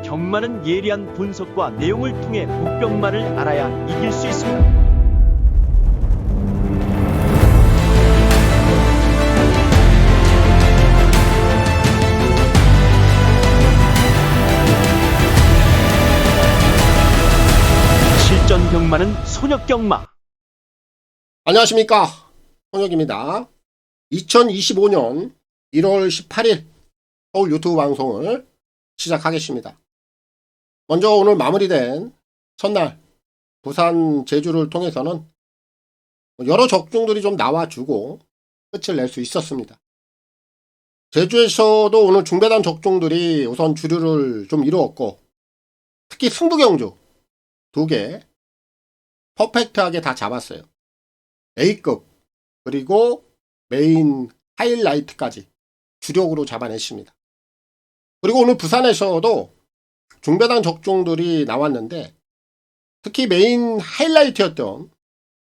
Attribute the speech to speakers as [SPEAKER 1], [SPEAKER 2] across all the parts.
[SPEAKER 1] 경마는 예리한 분석과 내용을 통해 복병마를 알아야 이길 수 있습니다. 실전 경마는 손역 경마.
[SPEAKER 2] 안녕하십니까, 손혁입니다. 2025년 1월 18일 서울 유튜브 방송을 시작하겠습니다. 먼저 오늘 마무리된 첫날 부산 제주를 통해서는 여러 적중들이 좀 나와주고 끝을 낼 수 있었습니다. 제주에서도 오늘 중배단 적중들이 우선 주류를 좀 이루었고, 특히 승부경주 2개 퍼펙트하게 다 잡았어요. A급 그리고 메인 하이라이트까지 주력으로 잡아냈습니다. 그리고 오늘 부산에서도 중배당 적중들이 나왔는데, 특히 메인 하이라이트였던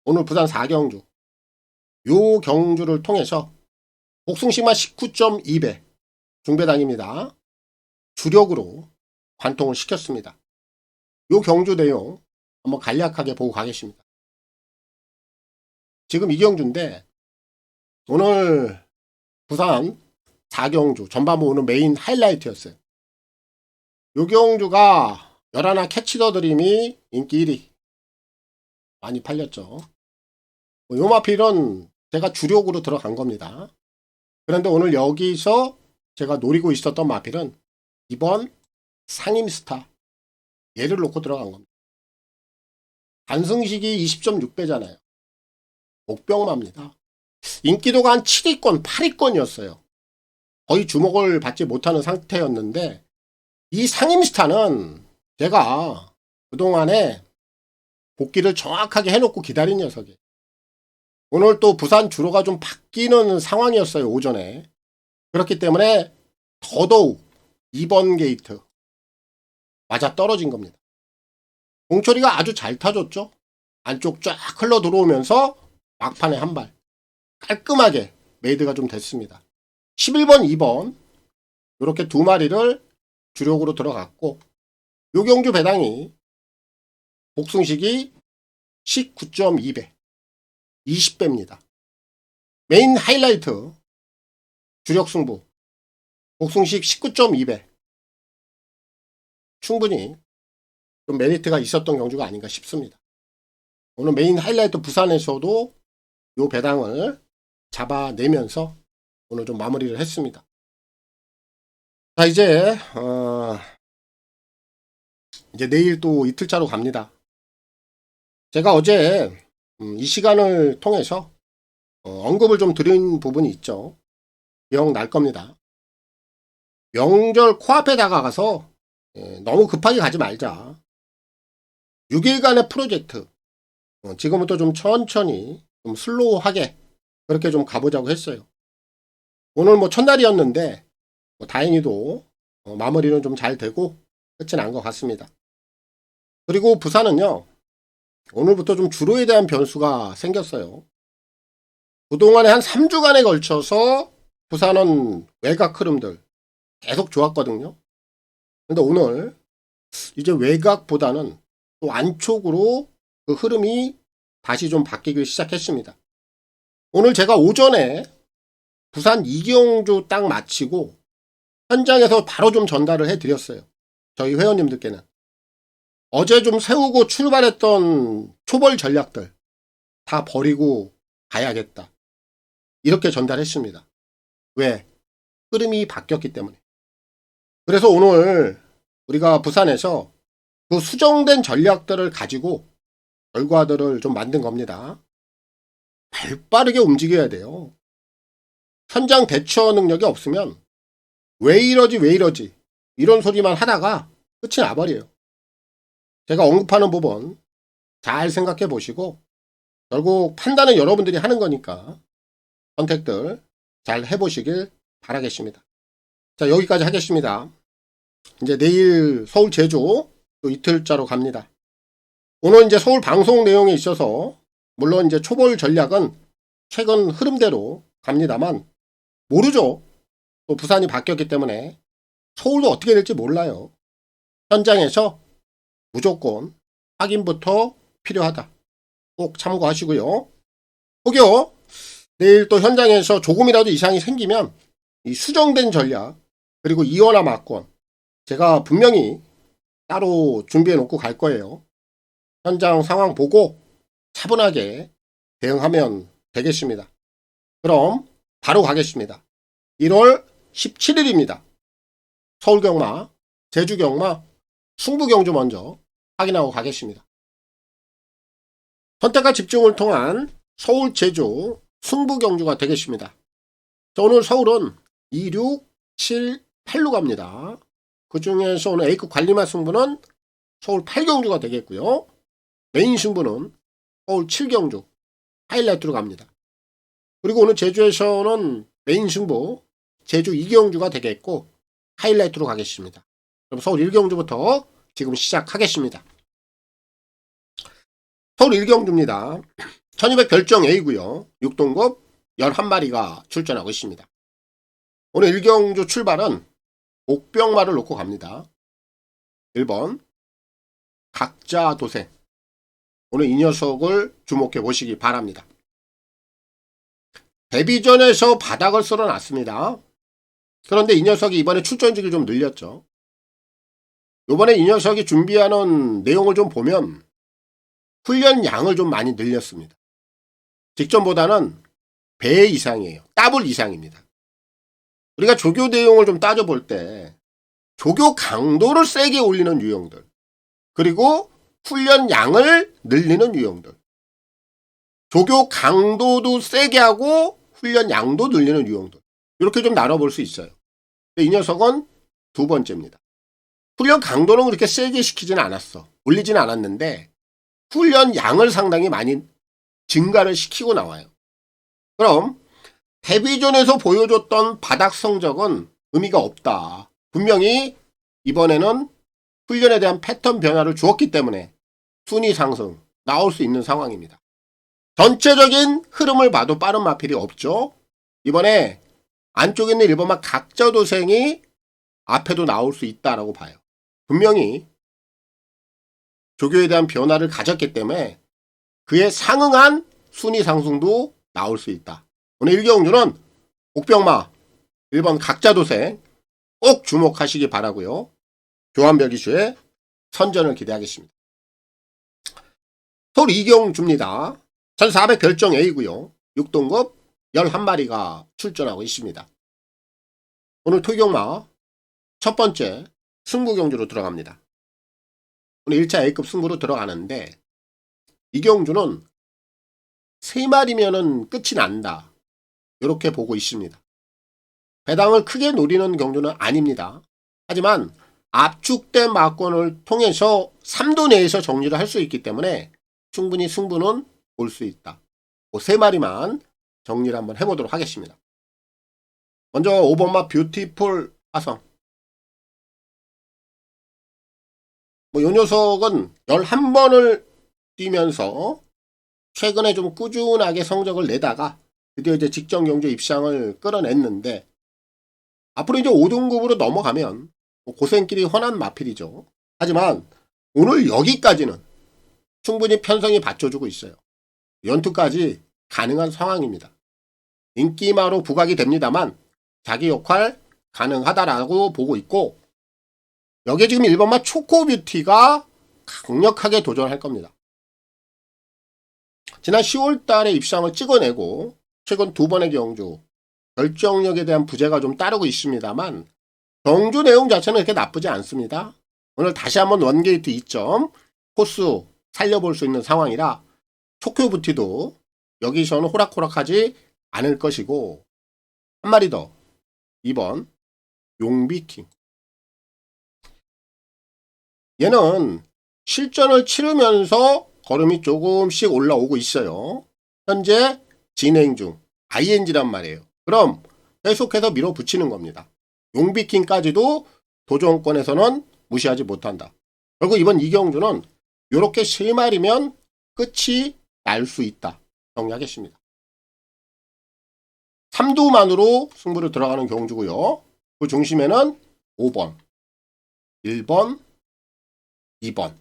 [SPEAKER 2] 오늘 부산 4경주, 요 경주를 통해서 복승식만 19.2배 중배당입니다. 주력으로 관통을 시켰습니다. 요 경주 내용 한번 간략하게 보고 가겠습니다. 지금 이 경주인데, 오늘 부산 4경주 전반부 오늘 메인 하이라이트였어요. 요 경주가 열하나 캐치더 드림이 인기 1위 많이 팔렸죠. 요 마필은 제가 주력으로 들어간 겁니다. 그런데 오늘 여기서 제가 노리고 있었던 마필은 이번 상임스타, 얘를 놓고 들어간 겁니다. 단승식이 20.6배잖아요. 복병마입니다. 인기도가 한 7위권, 8위권이었어요. 거의 주목을 받지 못하는 상태였는데, 이 상임스타는 제가 그동안에 복귀를 정확하게 해놓고 기다린 녀석이에요. 오늘 또 부산 주로가 좀 바뀌는 상황이었어요, 오전에. 그렇기 때문에 더더욱 2번 게이트 맞아 떨어진 겁니다. 공철이가 아주 잘 타줬죠. 안쪽 쫙 흘러 들어오면서 막판에 한 발 깔끔하게 메이드가 좀 됐습니다. 11번, 2번 이렇게 두 마리를 주력으로 들어갔고, 요 경주 배당이 복승식이 19.2배 20배입니다. 메인 하이라이트 주력 승부 복승식 19.2배 충분히 좀 메리트가 있었던 경주가 아닌가 싶습니다. 오늘 메인 하이라이트 부산에서도 요 배당을 잡아내면서 오늘 좀 마무리를 했습니다. 자, 이제 내일 또 이틀차로 갑니다. 제가 어제 이 시간을 통해서 언급을 좀 드린 부분이 있죠. 기억날 겁니다. 명절 코앞에 다가가서 너무 급하게 가지 말자. 6일간의 프로젝트 지금부터 좀 천천히 좀 슬로우하게 그렇게 좀 가보자고 했어요. 오늘 뭐 첫날이었는데 다행히도 마무리는 좀 잘 되고 끝이 난 것 같습니다. 그리고 부산은요, 오늘부터 좀 주로에 대한 변수가 생겼어요. 그동안에 한 3주간에 걸쳐서 부산은 외곽 흐름들 계속 좋았거든요. 근데 오늘 이제 외곽보다는 또 안쪽으로 그 흐름이 다시 좀 바뀌기 시작했습니다. 오늘 제가 오전에 부산 이경주 딱 마치고 현장에서 바로 좀 전달을 해드렸어요. 저희 회원님들께는. 어제 좀 세우고 출발했던 초벌 전략들 다 버리고 가야겠다. 이렇게 전달했습니다. 왜? 흐름이 바뀌었기 때문에. 그래서 오늘 우리가 부산에서 그 수정된 전략들을 가지고 결과들을 좀 만든 겁니다. 발빠르게 움직여야 돼요. 현장 대처 능력이 없으면 왜 이러지 이런 소리만 하다가 끝이 나버려요. 제가 언급하는 부분 잘 생각해 보시고, 결국 판단은 여러분들이 하는 거니까 선택들 잘 해보시길 바라겠습니다. 자, 여기까지 하겠습니다. 이제 내일 서울 제주 또 이틀짜로 갑니다. 오늘 이제 서울 방송 내용에 있어서 물론 이제 초벌 전략은 최근 흐름대로 갑니다만, 모르죠. 또 부산이 바뀌었기 때문에 서울도 어떻게 될지 몰라요. 현장에서 무조건 확인부터 필요하다. 꼭 참고하시고요. 혹여 내일 또 현장에서 조금이라도 이상이 생기면 이 수정된 전략 그리고 이원화 막권 제가 분명히 따로 준비해 놓고 갈 거예요. 현장 상황 보고 차분하게 대응하면 되겠습니다. 그럼 바로 가겠습니다. 1월 17일입니다. 서울경마, 제주경마, 승부경주 먼저 확인하고 가겠습니다. 선택과 집중을 통한 서울, 제주, 승부경주가 되겠습니다. 자, 오늘 서울은 2, 6, 7, 8로 갑니다. 그 중에서 오늘 A급 관리마 승부는 서울 8경주가 되겠고요. 메인 승부는 서울 7경주 하이라이트로 갑니다. 그리고 오늘 제주에서는 메인 승부 제주 2경주가 되겠고 하이라이트로 가겠습니다. 그럼 서울 1경주부터 지금 시작하겠습니다. 서울 1경주입니다. 1200 별정 A고요. 6등급 11마리가 출전하고 있습니다. 오늘 1경주 출발은 옥병마를 놓고 갑니다. 1번 각자 도생. 오늘 이 녀석을 주목해 보시기 바랍니다. 데뷔전에서 바닥을 쓸어놨습니다. 그런데 이 녀석이 이번에 출전직을 좀 늘렸죠. 이번에 이 녀석이 준비하는 내용을 좀 보면 훈련 양을 좀 많이 늘렸습니다. 직전보다는 배 이상이에요. 더블 이상입니다. 우리가 조교 내용을 좀 따져볼 때 조교 강도를 세게 올리는 유형들 그리고 훈련 양을 늘리는 유형들 조교 강도도 세게 하고 훈련 양도 늘리는 유형들 이렇게 좀 나눠볼 수 있어요. 이 녀석은 두 번째입니다. 훈련 강도는 그렇게 세게 시키지는 않았어. 올리지는 않았는데 훈련 양을 상당히 많이 증가를 시키고 나와요. 그럼 데뷔전에서 보여줬던 바닥 성적은 의미가 없다. 분명히 이번에는 훈련에 대한 패턴 변화를 주었기 때문에 순위 상승 나올 수 있는 상황입니다. 전체적인 흐름을 봐도 빠른 마필이 없죠. 이번에 안쪽에 있는 1번마 각자 도생이 앞에도 나올 수 있다라고 봐요. 분명히 조교에 대한 변화를 가졌기 때문에 그에 상응한 순위 상승도 나올 수 있다. 오늘 1경주는 옥병마 1번 각자 도생 꼭 주목하시기 바라고요. 교환별 기수의 선전을 기대하겠습니다. 서울 2경주입니다. 1400 별정 A고요. 6등급 11마리가 출전하고 있습니다. 오늘 토경마 첫 번째 승부경주로 들어갑니다. 오늘 1차 A급 승부로 들어가는데 이 경주는 3마리면은 끝이 난다. 이렇게 보고 있습니다. 배당을 크게 노리는 경주는 아닙니다. 하지만 압축된 막권을 통해서 3도 내에서 정리를 할 수 있기 때문에 충분히 승부는 볼 수 있다. 3마리만 정리를 한번 해보도록 하겠습니다. 먼저 5번마 뷰티풀 화성. 이 녀석은 11번을 뛰면서 최근에 좀 꾸준하게 성적을 내다가 드디어 이제 직전 경주 입상을 끌어냈는데 앞으로 이제 5등급으로 넘어가면 고생길이 훤한 마필이죠. 하지만 오늘 여기까지는 충분히 편성이 받쳐주고 있어요. 연투까지 가능한 상황입니다. 인기마로 부각이 됩니다만 자기 역할 가능하다라고 보고 있고 여기에 지금 1번마 초코뷰티가 강력하게 도전할 겁니다. 지난 10월 달에 입상을 찍어내고 최근 2번의 경주 결정력에 대한 부재가 좀 따르고 있습니다만 경주 내용 자체는 그렇게 나쁘지 않습니다. 오늘 다시 한번 원게이트 2점 코스 살려볼 수 있는 상황이라 초코뷰티도 여기서는 호락호락하지 않을 것이고 한 마리 더 2번 용비킹 얘는 실전을 치르면서 걸음이 조금씩 올라오고 있어요. 현재 진행 중 ING란 말이에요. 그럼 계속해서 밀어붙이는 겁니다. 용비킹까지도 도전권에서는 무시하지 못한다. 그리고 이번 이경주는 이렇게 3마리면 끝이 날 수 있다. 정리하겠습니다. 3두만으로 승부를 들어가는 경주고요. 그 중심에는 5번, 1번, 2번,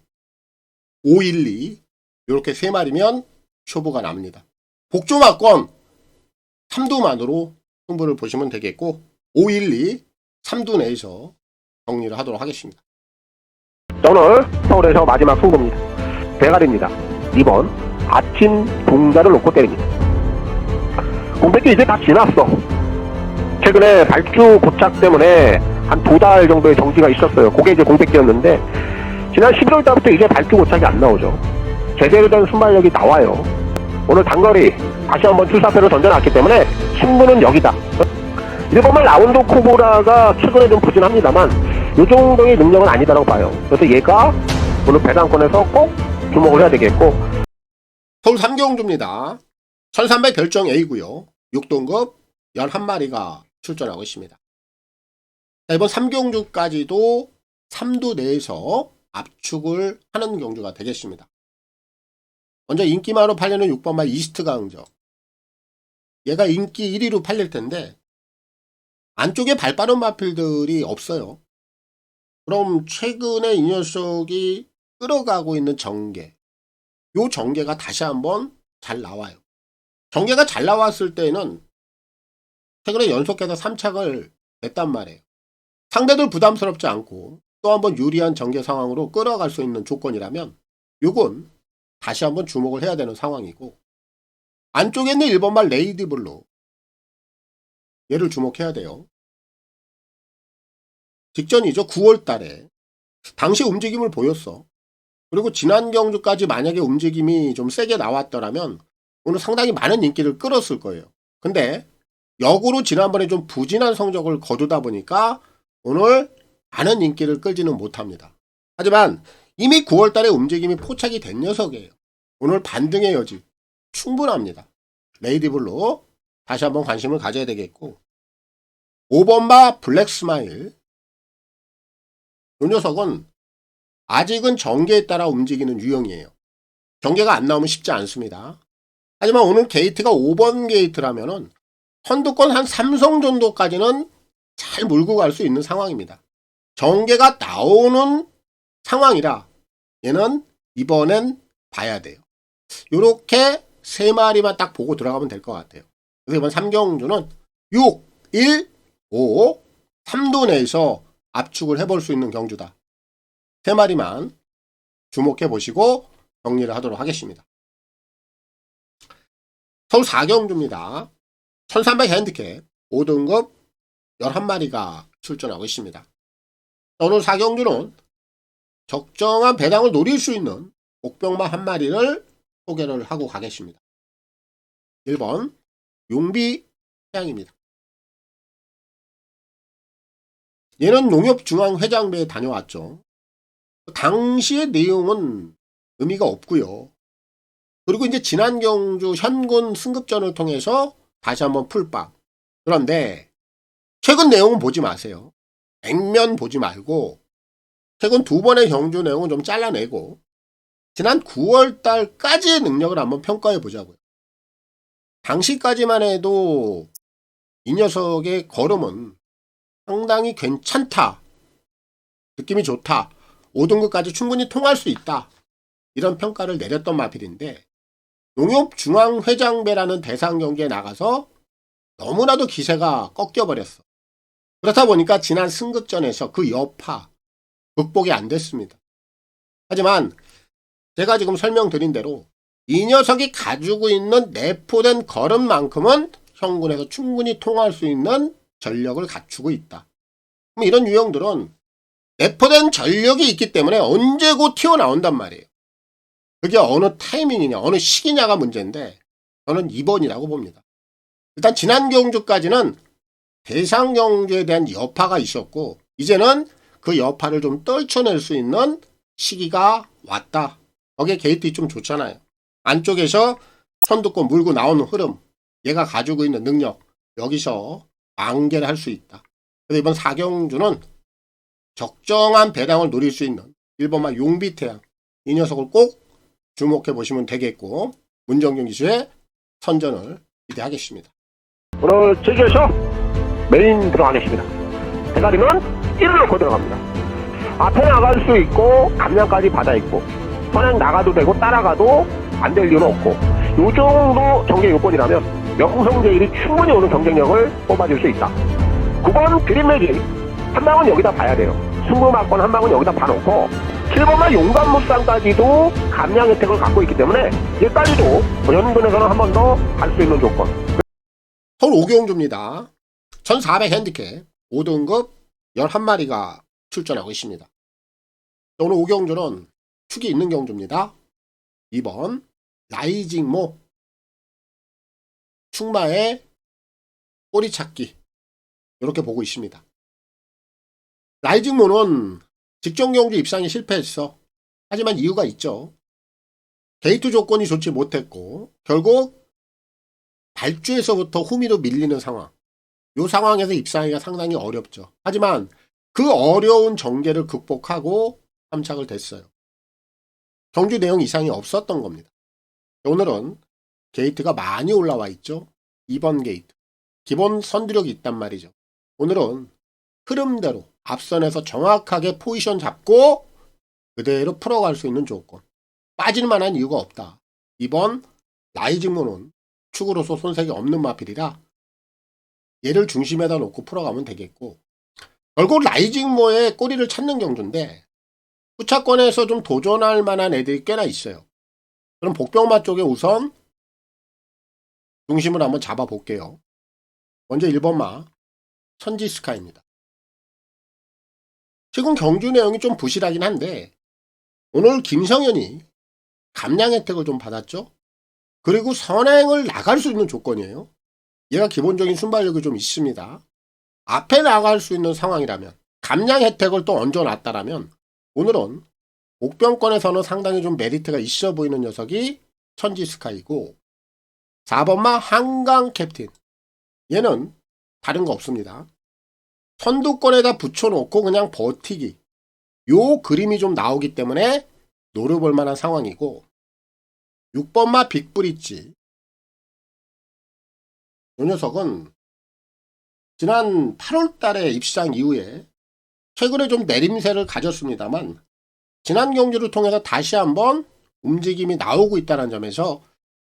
[SPEAKER 2] 512 이렇게 3마리면 쇼부가 납니다. 복조마권 3두만으로 승부를 보시면 되겠고 512, 3두 내에서 정리를 하도록 하겠습니다.
[SPEAKER 3] 오늘 서울에서 마지막 승부입니다. 대가리입니다. 2번 아침 동자를 놓고 때립니다. 공백기 이제 다 지났어. 최근에 발주 고착 때문에 한 2달 정도의 정지가 있었어요. 그게 이제 공백기였는데 지난 11월 달부터 이제 발주 고착이 안 나오죠. 제대로 된 순발력이 나와요. 오늘 단거리 다시 한번 출사표를 던져놨기 때문에 승부는 여기다. 일본말 라운드 코브라가 최근에 좀 부진합니다만 이 정도의 능력은 아니다라고 봐요. 그래서 얘가 오늘 배당권에서 꼭 주목을 해야 되겠고.
[SPEAKER 2] 서울 3경주입니다. 1300 결정 A고요. 6등급 11마리가 출전하고 있습니다. 자, 이번 3경주까지도 3두 내에서 압축을 하는 경주가 되겠습니다. 먼저 인기마로 팔리는 6번마 이스트 강적. 얘가 인기 1위로 팔릴 텐데 안쪽에 발빠른 마필들이 없어요. 그럼 최근에 이 녀석이 끌어가고 있는 정계, 요 정계가 다시 한번 잘 나와요. 정계가 잘 나왔을 때는 최근에 연속해서 3착을 냈단 말이에요. 상대들 부담스럽지 않고 또 한번 유리한 정계 상황으로 끌어갈 수 있는 조건이라면 요건 다시 한번 주목을 해야 되는 상황이고, 안쪽에 있는 1번말 레이디블루 얘를 주목해야 돼요. 직전이죠. 9월 달에 당시 움직임을 보였어. 그리고 지난 경주까지 만약에 움직임이 좀 세게 나왔더라면 오늘 상당히 많은 인기를 끌었을 거예요. 근데 역으로 지난번에 좀 부진한 성적을 거두다 보니까 오늘 많은 인기를 끌지는 못합니다. 하지만 이미 9월 달에 움직임이 포착이 된 녀석이에요. 오늘 반등의 여지 충분합니다. 레이디블루 다시 한번 관심을 가져야 되겠고, 5번마 블랙스마일 이 녀석은 아직은 정계에 따라 움직이는 유형이에요. 정계가 안 나오면 쉽지 않습니다. 하지만 오늘 게이트가 5번 게이트라면은 선두권 한 3성 정도까지는 잘 몰고 갈 수 있는 상황입니다. 정계가 나오는 상황이라 얘는 이번엔 봐야 돼요. 요렇게 3마리만 딱 보고 들어가면 될 것 같아요. 그래서 이번 3경주는 6, 1, 5, 3두 내에서 압축을 해볼 수 있는 경주다. 3마리만 주목해 보시고 정리를 하도록 하겠습니다. 서울 4경주입니다. 1300 핸디캡 5등급 11마리가 출전하고 있습니다. 오늘 4경주는 적정한 배당을 노릴 수 있는 옥병마 한 마리를 소개를 하고 가겠습니다. 1번 용비 태양입니다. 얘는 농협중앙회장배에 다녀왔죠. 당시의 내용은 의미가 없고요. 그리고 이제 지난 경주 현군 승급전을 통해서 다시 한번 풀빵. 그런데 최근 내용은 보지 마세요. 액면 보지 말고 최근 2번의 경주 내용은 좀 잘라내고 지난 9월 달까지의 능력을 한번 평가해 보자고요. 당시까지만 해도 이 녀석의 걸음은 상당히 괜찮다. 느낌이 좋다. 5등급까지 충분히 통할 수 있다. 이런 평가를 내렸던 마필인데 농협중앙회장배라는 대상 경기에 나가서 너무나도 기세가 꺾여버렸어. 그렇다 보니까 지난 승급전에서 그 여파 극복이 안 됐습니다. 하지만 제가 지금 설명드린 대로 이 녀석이 가지고 있는 내포된 걸음만큼은 현군에서 충분히 통할 수 있는 전력을 갖추고 있다. 그럼 이런 유형들은 내포된 전력이 있기 때문에 언제 곧 튀어나온단 말이에요. 그게 어느 타이밍이냐 어느 시기냐가 문제인데 저는 2번이라고 봅니다. 일단 지난 경주까지는 대상 경주에 대한 여파가 있었고 이제는 그 여파를 좀 떨쳐낼 수 있는 시기가 왔다. 거기에 게이트 좀 좋잖아요. 안쪽에서 선두권 물고 나오는 흐름, 얘가 가지고 있는 능력, 여기서 만개를 할 수 있다. 그래서 이번 4경주는 적정한 배당을 노릴 수 있는 1번마 용비태양, 이 녀석을 꼭 주목해 보시면 되겠고, 문정경 기수의 선전을 기대하겠습니다.
[SPEAKER 3] 오늘 제주에서 메인 들어가겠습니다. 대가리는 1을 놓고 들어갑니다. 앞에 나갈 수 있고 감량까지 받아 있고 선행 나가도 되고 따라가도 안 될 이유는 없고 요 정도 경쟁 요건이라면 명성제일이 충분히 오는 경쟁력을 뽑아줄 수 있다. 9번 드림매직 한 방은 여기다 봐야 돼요. 승부막권 한 방은 여기다 봐놓고 7번만 용감무쌍까지도 감량 혜택을 갖고 있기 때문에 얘까지도 연근에서는 한 번 더 갈 수 있는 조건.
[SPEAKER 2] 서울 5경주입니다. 1400 핸디캡 5등급 11마리가 출전하고 있습니다. 오늘 5경주는 축이 있는 경주입니다. 2번 라이징모 축마의 꼬리찾기 이렇게 보고 있습니다. 라이징모는 직전 경주 입상에 실패했어. 하지만 이유가 있죠. 게이트 조건이 좋지 못했고 결국 발주에서부터 후미로 밀리는 상황. 이 상황에서 입상하기가 상당히 어렵죠. 하지만 그 어려운 전개를 극복하고 함착을 됐어요. 경주 내용 이상이 없었던 겁니다. 오늘은 게이트가 많이 올라와 있죠. 2번 게이트. 기본 선두력이 있단 말이죠. 오늘은 흐름대로 앞선에서 정확하게 포지션 잡고 그대로 풀어갈 수 있는 조건. 빠질 만한 이유가 없다. 2번 라이징모는 축으로서 손색이 없는 마필이라 얘를 중심에다 놓고 풀어가면 되겠고 결국 라이징모의 꼬리를 찾는 경주인데 후차권에서 좀 도전할 만한 애들이 꽤나 있어요. 그럼 복병마 쪽에 우선 중심을 한번 잡아볼게요. 먼저 1번마 천지스카입니다. 최근 경주 내용이 좀 부실하긴 한데 오늘 김성현이 감량 혜택을 좀 받았죠. 그리고 선행을 나갈 수 있는 조건이에요. 얘가 기본적인 순발력이 좀 있습니다. 앞에 나갈 수 있는 상황이라면 감량 혜택을 또 얹어놨다라면 오늘은 목병권에서는 상당히 좀 메리트가 있어 보이는 녀석이 천지스카이고 4번마 한강 캡틴 얘는 다른 거 없습니다. 선두권에다 붙여놓고 그냥 버티기 요 그림이 좀 나오기 때문에 노려볼 만한 상황이고 6번마 빅브릿지 이 녀석은 지난 8월 달에 입상 이후에 최근에 좀 내림세를 가졌습니다만 지난 경주를 통해서 다시 한번 움직임이 나오고 있다는 점에서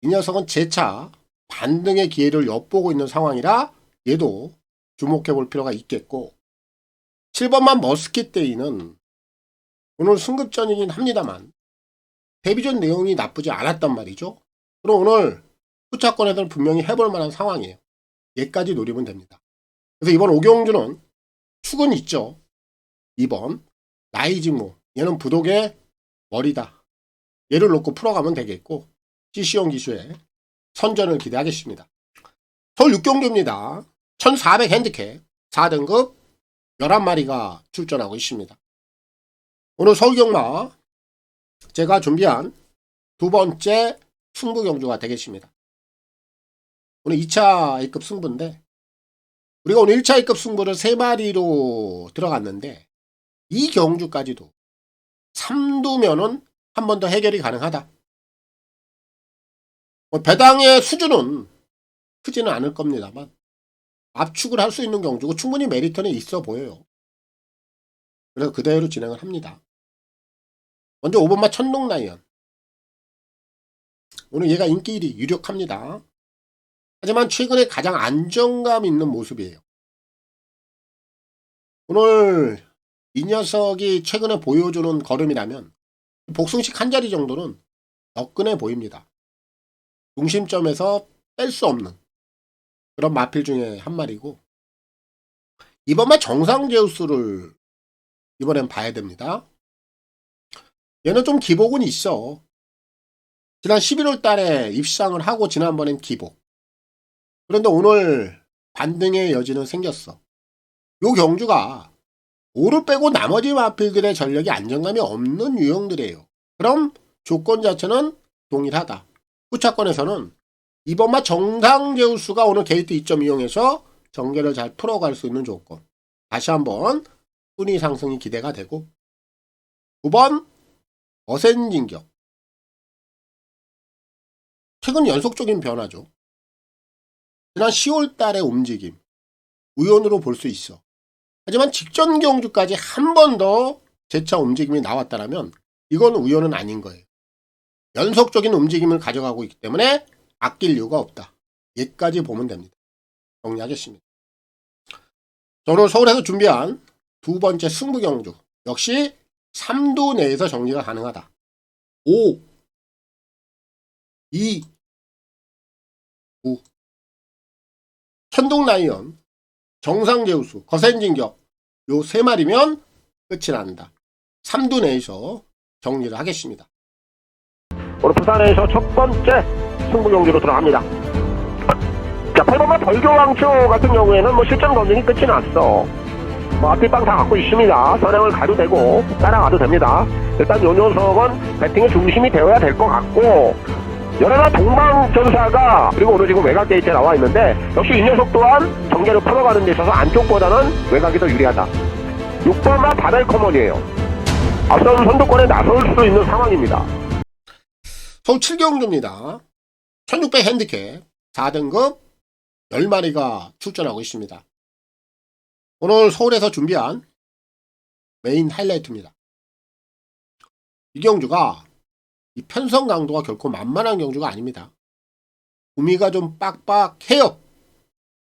[SPEAKER 2] 이 녀석은 재차 반등의 기회를 엿보고 있는 상황이라 얘도 주목해 볼 필요가 있겠고 7번만 머스킷데이는 오늘 승급전이긴 합니다만 데뷔전 내용이 나쁘지 않았단 말이죠. 그럼 오늘 후차권에서는 분명히 해볼 만한 상황이에요. 얘까지 노리면 됩니다. 그래서 이번 5경주는 축은 있죠. 2번 라이징모 얘는 부독의 머리다. 얘를 놓고 풀어가면 되겠고 CC용 기수의 선전을 기대하겠습니다. 서울 6경주입니다. 1400 핸디캡 4등급 11마리가 출전하고 있습니다. 오늘 서울경마 제가 준비한 두 번째 승부 경주가 되겠습니다. 오늘 2차 A급 승부인데 우리가 오늘 1차 A급 승부를 3마리로 들어갔는데 이 경주까지도 3두면은 한 번 더 해결이 가능하다. 배당의 수준은 크지는 않을 겁니다만 압축을 할 수 있는 경주고 충분히 메리트는 있어 보여요. 그래서 그대로 진행을 합니다. 먼저 5번마 천둥라이언. 오늘 얘가 인기 1위 유력합니다. 하지만 최근에 가장 안정감 있는 모습이에요. 오늘 이 녀석이 최근에 보여주는 걸음이라면 복승식 한 자리 정도는 너끈해 보입니다. 중심점에서 뺄 수 없는 그런 마필 중에 한 마리고 이번만 정상제우스를 이번엔 봐야 됩니다. 얘는 좀 기복은 있어. 지난 11월 달에 입상을 하고 지난번엔 기복. 그런데 오늘 반등의 여지는 생겼어. 요 경주가 5를 빼고 나머지 마필들의 전력이 안정감이 없는 유형들이에요. 그럼 조건 자체는 동일하다. 후차권에서는 이번만 정상제우스가 오늘 게이트 2점 이용해서 전개를 잘 풀어갈 수 있는 조건. 다시 한번 순위 상승이 기대가 되고 9번 어센진격. 최근 연속적인 변화죠. 지난 10월 달의 움직임 우연으로 볼 수 있어. 하지만 직전 경주까지 한 번 더 재차 움직임이 나왔다면 이건 우연은 아닌 거예요. 연속적인 움직임을 가져가고 있기 때문에 아낄 이유가 없다. 여기까지 보면 됩니다. 정리하겠습니다. 오늘 서울에서 준비한 두 번째 승부 경주 역시 3두 내에서 정리가 가능하다. 5, 2, 9 천둥라이언, 정상제우스, 거센진격 요 세 마리면 끝이 난다. 3두 내에서 정리를 하겠습니다.
[SPEAKER 3] 오늘 부산에서 첫 번째 승부 경기로 들어갑니다. 자, 8번마 벌교왕초 같은 경우에는 뭐 실전 검증이 끝이 났어. 뭐 앞뒷방 다 갖고 있습니다. 선행을 가도 되고 따라가도 됩니다. 일단 요 녀석은 배팅의 중심이 되어야 될 것 같고, 연하나 동방전사가 그리고 오늘 지금 외곽 게이트에 나와 있는데 역시 이 녀석 또한 전개를 풀어가는 데 있어서 안쪽보다는 외곽이 더 유리하다. 6번마 바벨커먼이에요. 앞선 선두권에 나설 수 있는 상황입니다.
[SPEAKER 2] 서울 7경주입니다. 1600 핸디캡 4등급 10마리가 출전하고 있습니다. 오늘 서울에서 준비한 메인 하이라이트입니다. 이 경주가 이 편성 강도가 결코 만만한 경주가 아닙니다. 구미가 좀 빡빡해요.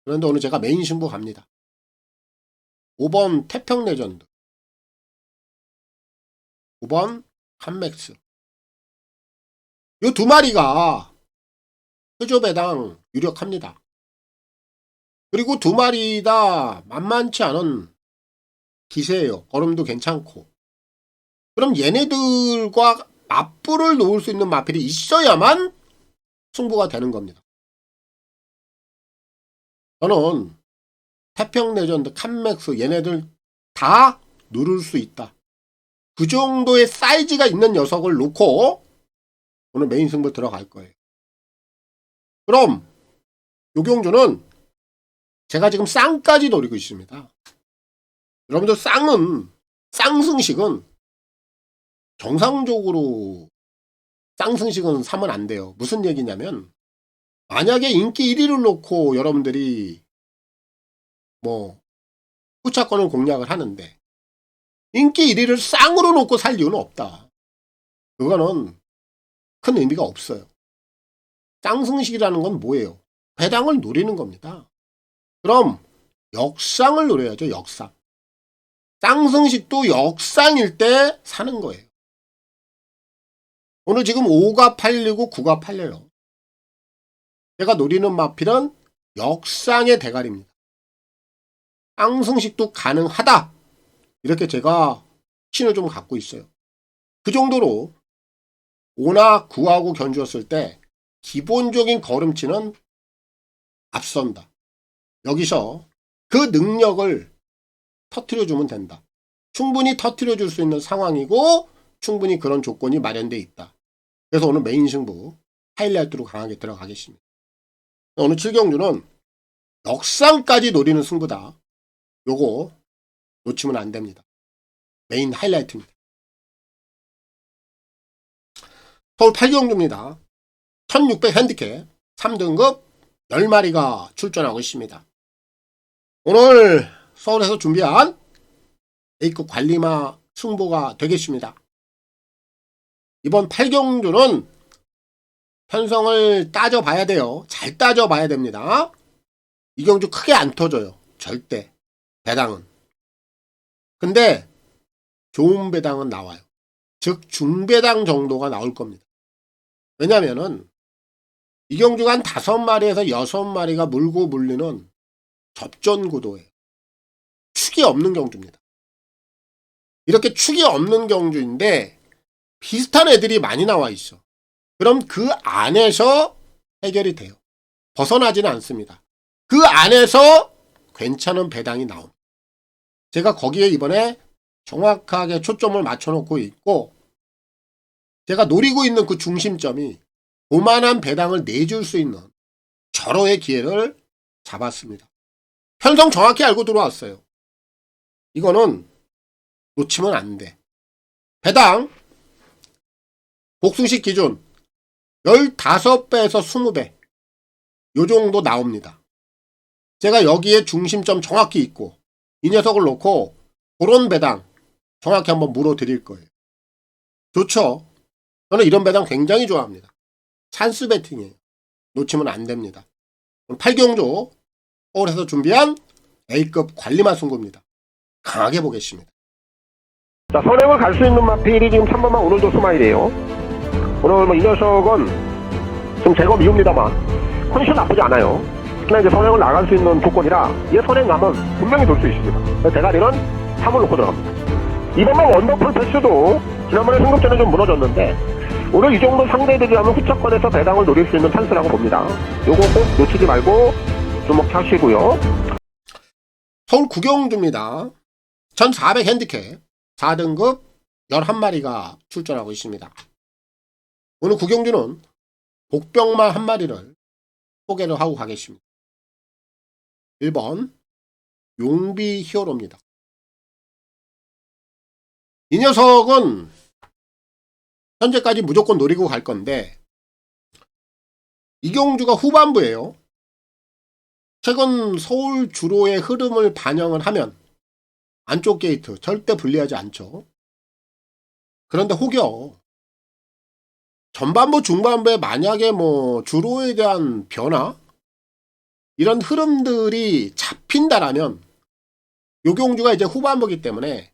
[SPEAKER 2] 그런데 오늘 제가 메인 승부 갑니다. 5번 태평 레전드, 5번 칸맥스. 이 두 마리가 표조배당 유력합니다. 그리고 두 마리 다 만만치 않은 기세예요. 걸음도 괜찮고. 그럼 얘네들과 맞불을 놓을 수 있는 마필이 있어야만 승부가 되는 겁니다. 저는 태평 레전드, 칸맥스 얘네들 다 누를 수 있다. 그 정도의 사이즈가 있는 녀석을 놓고 오늘 메인 승부 들어갈 거예요. 그럼 요 경주는 제가 지금 쌍까지 노리고 있습니다. 여러분들 쌍승식은 정상적으로 쌍승식은 사면 안 돼요. 무슨 얘기냐면 만약에 인기 1위를 놓고 여러분들이 뭐 후차권을 공략을 하는데 인기 1위를 쌍으로 놓고 살 이유는 없다. 그거는 큰 의미가 없어요. 쌍승식이라는 건 뭐예요? 배당을 노리는 겁니다. 그럼 역상을 노려야죠. 역상. 쌍승식도 역상일 때 사는 거예요. 오늘 지금 5가 팔리고 9가 팔려요. 제가 노리는 마필은 역상의 대가리입니다. 쌍승식도 가능하다. 이렇게 제가 신을 좀 갖고 있어요. 그 정도로 5나 9하고 견주었을 때 기본적인 걸음치는 앞선다. 여기서 그 능력을 터뜨려주면 된다. 충분히 터뜨려줄 수 있는 상황이고 충분히 그런 조건이 마련되어 있다. 그래서 오늘 메인 승부 하이라이트로 강하게 들어가겠습니다. 오늘 7경주는 역상까지 노리는 승부다. 요거 놓치면 안 됩니다. 메인 하이라이트입니다. 서울 8경주입니다. 1600 핸디캡 3등급 10마리가 출전하고 있습니다. 오늘 서울에서 준비한 A급 관리마 승부가 되겠습니다. 이번 8경주는 편성을 따져봐야 돼요. 잘 따져봐야 됩니다. 이 경주 크게 안 터져요. 절대. 배당은. 근데 좋은 배당은 나와요. 즉 중배당 정도가 나올 겁니다. 왜냐면은 이 경주가 한 5마리에서 6마리가 물고 물리는 접전 구도예요. 축이 없는 경주입니다. 이렇게 축이 없는 경주인데 비슷한 애들이 많이 나와 있어. 그럼 그 안에서 해결이 돼요. 벗어나지는 않습니다. 그 안에서 괜찮은 배당이 나옵니다. 제가 거기에 이번에 정확하게 초점을 맞춰놓고 있고 제가 노리고 있는 그 중심점이 오만한 배당을 내줄 수 있는 절호의 기회를 잡았습니다. 편성 정확히 알고 들어왔어요. 이거는 놓치면 안 돼. 배당 복숭식 기준 15배에서 20배 요 정도 나옵니다. 제가 여기에 중심점 정확히 있고 이 녀석을 놓고 그런 배당 정확히 한번 물어드릴 거예요. 좋죠? 저는 이런 배당 굉장히 좋아합니다. 찬스 배팅이에요. 놓치면 안 됩니다. 8경주 서울에서 준비한 A급 관리마 승부입니다. 강하게 보겠습니다.
[SPEAKER 3] 자, 선행을 갈 수 있는 마필이 지금 3번만 오늘도 스마일이에요. 오늘 뭐 이 녀석은 지금 제거 미웁니다만 컨디션 나쁘지 않아요. 특히나 이제 선행을 나갈 수 있는 조건이라 얘 선행 가면 분명히 돌 수 있습니다. 대가리는 3을 놓고 들어갑니다. 이번만 원더풀 패스도 지난번에 승급전에 좀 무너졌는데 오늘 이 정도 상대들이라면 후척권에서 배당을 노릴 수 있는 찬스라고 봅니다. 요거 꼭 놓치지 말고 주목하시고요.
[SPEAKER 2] 서울 구경주입니다. 1400 핸디캡 4등급 11마리가 출전하고 있습니다. 오늘 구경주는 복병마 한 마리를 소개를 하고 가겠습니다. 1번 용비 히어로입니다. 이 녀석은 현재까지 무조건 노리고 갈 건데 이경주가 후반부예요. 최근 서울 주로의 흐름을 반영을 하면 안쪽 게이트 절대 불리하지 않죠. 그런데 혹여 전반부 중반부에 만약에 뭐 주로에 대한 변화 이런 흐름들이 잡힌다라면 요경주가 이제 후반부이기 때문에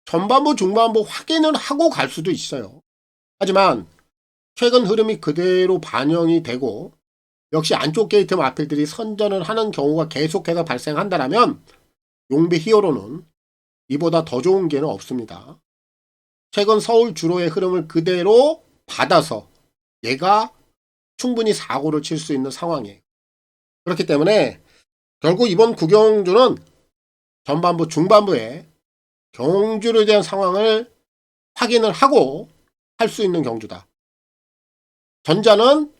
[SPEAKER 2] 전반부 중반부 확인을 하고 갈 수도 있어요. 하지만 최근 흐름이 그대로 반영이 되고 역시 안쪽 게이트 마필들이 선전을 하는 경우가 계속해서 발생한다라면 용비 히어로는 이보다 더 좋은 기회는 없습니다. 최근 서울 주로의 흐름을 그대로 받아서 얘가 충분히 사고를 칠 수 있는 상황이에요. 그렇기 때문에 결국 이번 구경주는 전반부 중반부에 경주에 대한 상황을 확인을 하고 할 수 있는 경주다. 전자는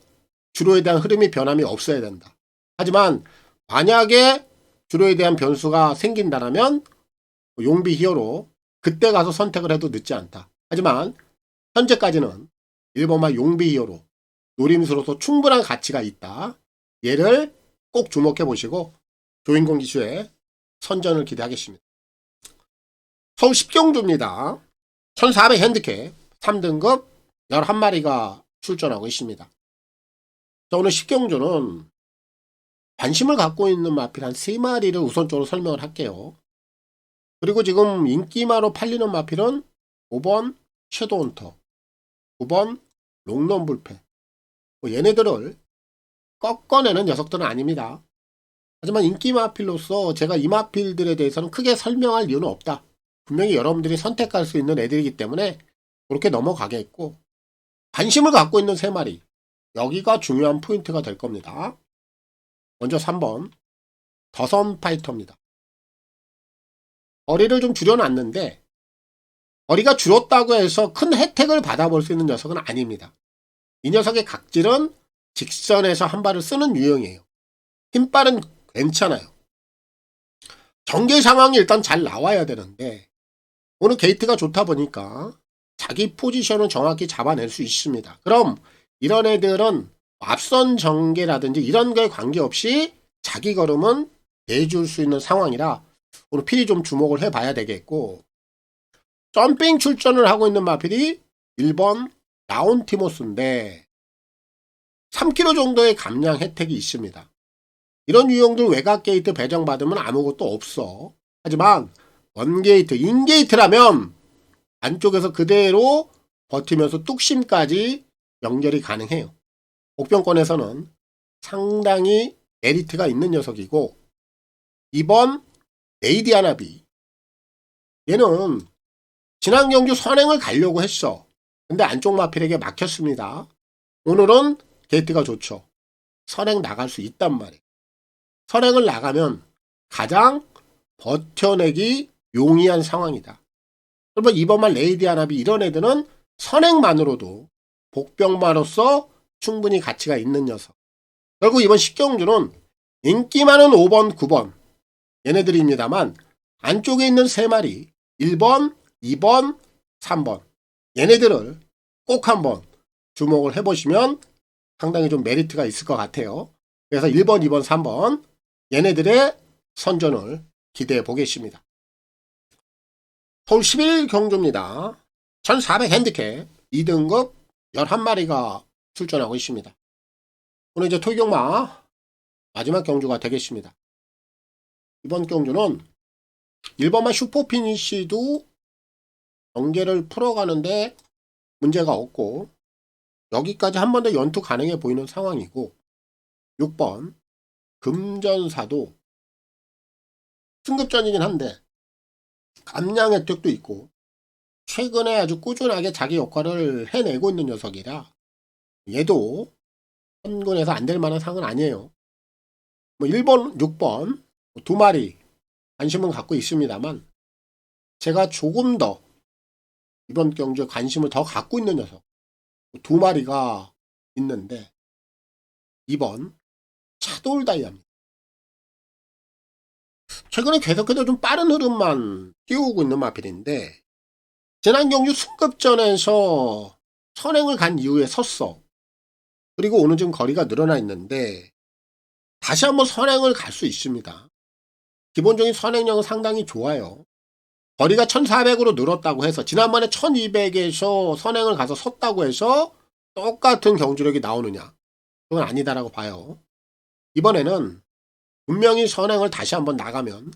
[SPEAKER 2] 주로에 대한 흐름이 변함이 없어야 된다. 하지만 만약에 주로에 대한 변수가 생긴다면 용비 히어로 그때 가서 선택을 해도 늦지 않다. 하지만 현재까지는 1번마 용비 히어로 노림수로서 충분한 가치가 있다. 얘를 꼭 주목해 보시고 조인공 기수의 선전을 기대하겠습니다. 서울 10경주입니다. 1400 핸디캡 3등급 11마리가 출전하고 있습니다. 자, 오늘 10경주는 관심을 갖고 있는 마필 한 3마리를 우선적으로 설명을 할게요. 그리고 지금 인기마로 팔리는 마필은 5번 섀도우헌터, 9번 롱런불패. 얘네들을 꺾어내는 녀석들은 아닙니다. 하지만 인기 마필로서 제가 이 마필들에 대해서는 크게 설명할 이유는 없다. 분명히 여러분들이 선택할 수 있는 애들이기 때문에 그렇게 넘어가겠고 관심을 갖고 있는 3마리 여기가 중요한 포인트가 될 겁니다. 먼저 3번 더선 파이터입니다. 어리를 좀 줄여놨는데 어리가 줄었다고 해서 큰 혜택을 받아볼 수 있는 녀석은 아닙니다. 이 녀석의 각질은 직선에서 한 발을 쓰는 유형이에요. 힘발은 괜찮아요. 전개 상황이 일단 잘 나와야 되는데 오늘 게이트가 좋다 보니까 자기 포지션을 정확히 잡아낼 수 있습니다. 그럼 이런 애들은 앞선 전개라든지 이런 거에 관계없이 자기 걸음은 내줄 수 있는 상황이라 오늘 필히 좀 주목을 해봐야 되겠고 점핑 출전을 하고 있는 마필이 1번 라온티모스인데 3kg 정도의 감량 혜택이 있습니다. 이런 유형들 외곽 게이트 배정받으면 아무것도 없어. 하지만 원게이트, 인게이트라면 안쪽에서 그대로 버티면서 뚝심까지 연결이 가능해요. 복병권에서는 상당히 메리트가 있는 녀석이고 2번 레이디아나비 얘는 지난 경주 선행을 가려고 했어. 근데 안쪽 마필에게 막혔습니다. 오늘은 게이트가 좋죠. 선행 나갈 수 있단 말이에요. 선행을 나가면 가장 버텨내기 용이한 상황이다. 그러면 이번만 레이디아나비 이런 애들은 선행만으로도 복병마로서 충분히 가치가 있는 녀석. 결국 이번 10경주는 인기 많은 5번, 9번 얘네들입니다만 안쪽에 있는 3마리 1번, 2번, 3번 얘네들을 꼭 한번 주목을 해보시면 상당히 좀 메리트가 있을 것 같아요. 그래서 1번, 2번, 3번 얘네들의 선전을 기대해 보겠습니다. 서울 11 경주입니다. 1400 핸디캡 2등급 11마리가 출전하고 있습니다. 오늘 이제 토요경마 마지막 경주가 되겠습니다. 이번 경주는 1번마 슈퍼피니쉬도 경계를 풀어가는데 문제가 없고 여기까지 한 번 더 연투 가능해 보이는 상황이고 6번 금전사도 승급전이긴 한데 감량 혜택도 있고 최근에 아주 꾸준하게 자기 역할을 해내고 있는 녀석이라 얘도 선군에서 안 될 만한 상은 아니에요. 뭐 1번, 6번 두 마리 관심은 갖고 있습니다만 제가 조금 더 이번 경주에 관심을 더 갖고 있는 녀석 두 마리가 있는데 2번 차돌다이아입니다. 최근에 계속해서 좀 빠른 흐름만 띄우고 있는 마필인데 지난 경주 승급전에서 선행을 간 이후에 섰어. 그리고 오늘 지금 거리가 늘어나 있는데 다시 한번 선행을 갈 수 있습니다. 기본적인 선행력은 상당히 좋아요. 거리가 1400으로 늘었다고 해서 지난번에 1200에서 선행을 가서 섰다고 해서 똑같은 경주력이 나오느냐? 그건 아니다라고 봐요. 이번에는 분명히 선행을 다시 한번 나가면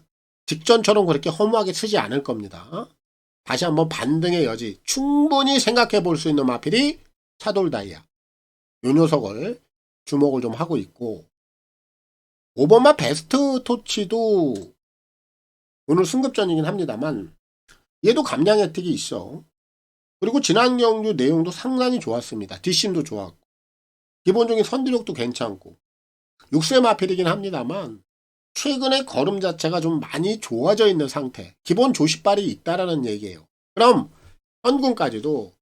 [SPEAKER 2] 직전처럼 그렇게 허무하게 쓰지 않을 겁니다. 다시 한번 반등의 여지 충분히 생각해 볼 수 있는 마필이 차돌다이아. 요 녀석을 주목을 좀 하고 있고 5번마 베스트 토치도 오늘 승급전이긴 합니다만 얘도 감량 혜택이 있어. 그리고 지난 경주 내용도 상당히 좋았습니다. 뒷심도 좋았고 기본적인 선두력도 괜찮고 6세 마필이긴 합니다만 최근에 걸음 자체가 좀 많이 좋아져 있는 상태. 기본 조시발이 있다라는 얘기예요. 그럼 현군까지도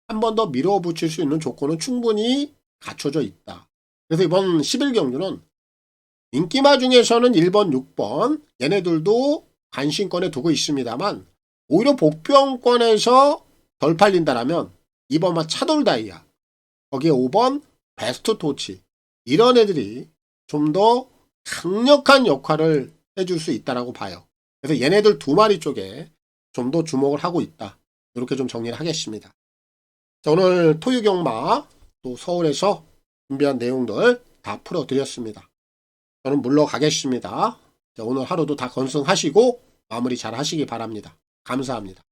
[SPEAKER 2] 한 번 더 밀어붙일 수 있는 조건은 충분히 갖춰져 있다. 그래서 이번 11경주는 인기마 중에서는 1번, 6번 얘네들도 관심권에 두고 있습니다만 오히려 복병권에서 덜 팔린다라면 2번마 차돌다이아 거기에 5번 베스트 토치 이런 애들이 좀 더 강력한 역할을 해줄 수 있다라고 봐요. 그래서 얘네들 두 마리 쪽에 좀 더 주목을 하고 있다. 이렇게 좀 정리를 하겠습니다. 자, 오늘 토요경마 또 서울에서 준비한 내용들 다 풀어드렸습니다. 저는 물러가겠습니다. 자, 오늘 하루도 다 건승하시고 마무리 잘 하시기 바랍니다. 감사합니다.